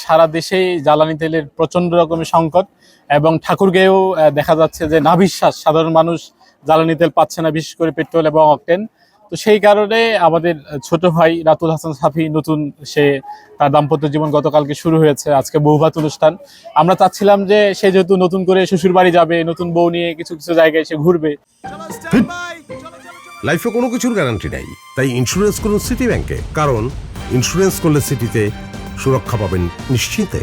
সারা দেশেই জ্বালানি তেলের প্রচন্ড রকমের সংকট এবং ঠাকুরগাঁয়েও দেখা যাচ্ছে যে নাভিশ্বাস সাধারণ মানুষ জ্বালানি তেল পাচ্ছে না, বিশেষ করে পেট্রোল এবং অকটেন। তো সেই কারণে আমাদের ছোট ভাই রাতুল হাসান সাফি নতুন সে তার দাম্পত্য জীবন গতকালকে শুরু হয়েছে, আজকে বৌভাত অনুষ্ঠান। আমরা চাচ্ছিলাম যে সে যেহেতু নতুন করে শ্বশুর বাড়ি যাবে, নতুন বউ নিয়ে কিছু কিছু জায়গায় সে ঘুরবে। লাইফে কোনো কিছুর গ্যারান্টি নাই, তাই ইন্স্যুরেন্স করুন সিটি ব্যাংকে, কারণ ইন্স্যুরেন্স করলে সিটিতে সুরক্ষা পাবেন নিশ্চিন্তে।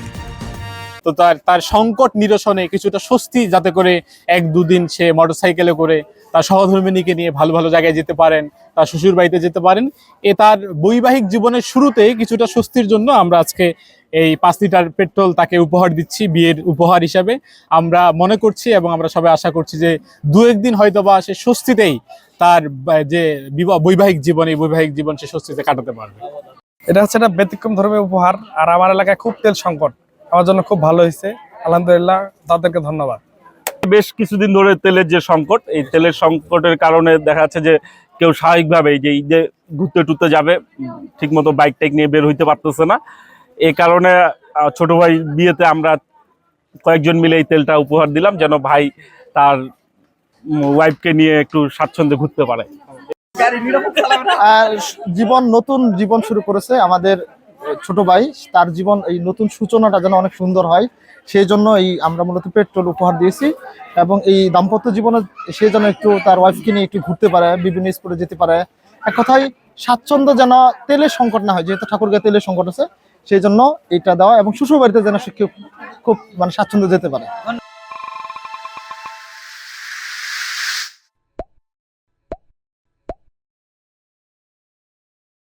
তো তার সংকট নিরসনে কিছুটা স্বস্তি, যাতে করে এক দুদিন সে মোটরসাইকেলে করে তার সহধর্মিণীকে নিয়ে ভালো ভালো জায়গায় যেতে পারেন, তার শ্বশুর বাড়িতে যেতে পারেন। তার বৈবাহিক জীবনের শুরুতেই কিছুটা স্বস্তির জন্য আমরা আজকে এই 5 লিটার পেট্রোল তাকে উপহার দিচ্ছি, বিয়ের উপহার হিসাবে আমরা মনে করছি। এবং আমরা সবাই আশা করছি যে 2-1 দিন হয়তো বা সে স্বস্তিতেই তার যে বৈবাহিক জীবন সে স্বস্তিতে কাটাতে পারবে। এটা হচ্ছে একটা ব্যতিক্রম ধর্মের উপহার। আর আমার এলাকায় খুব তেল সংকট, আমার জন্য খুব ভালো হয়েছে, আলহামদুলিল্লাহ, তাদেরকে ধন্যবাদ। বেশ কিছুদিন ধরে তেলের যে সংকট, এই তেলের সংকটের কারণে দেখা যাচ্ছে যে কেউ স্বাভাবিকভাবে যে ঈদে ঘুরতে টুরতে যাবে, ঠিকমতো বাইক টাইক নিয়ে বের হইতে পারতেছে না। এই কারণে ছোট ভাই বিয়েতে আমরা কয়েকজন মিলে এই তেলটা উপহার দিলাম, যেন ভাই তার ওয়াইফকে নিয়ে একটু স্বাচ্ছন্দ্যে ঘুরতে পারে। নতুন জীবন শুরু করেছে আমাদের ছোট ভাই, তার জীবন এই নতুন সূচনাটা যেন অনেক সুন্দর হয়, সেই জন্য আমরা মূলত পেট্রোল উপহার দিয়েছি। এবং এই দাম্পত্য জীবনে সে যেন একটু তার ওয়াইফকে নিয়ে একটু ঘুরতে পারে, বিভিন্ন স্পটে যেতে পারে। এক কথায় স্বাচ্ছন্দ্য যেন তেলের সংকট না হয়, যেহেতু ঠাকুরগাঁয়ে তেলের সংকট আছে, সেই জন্য এটা দেওয়া। এবং শ্বশুর বাড়িতে যেন সে খুব স্বাচ্ছন্দ্য যেতে পারে।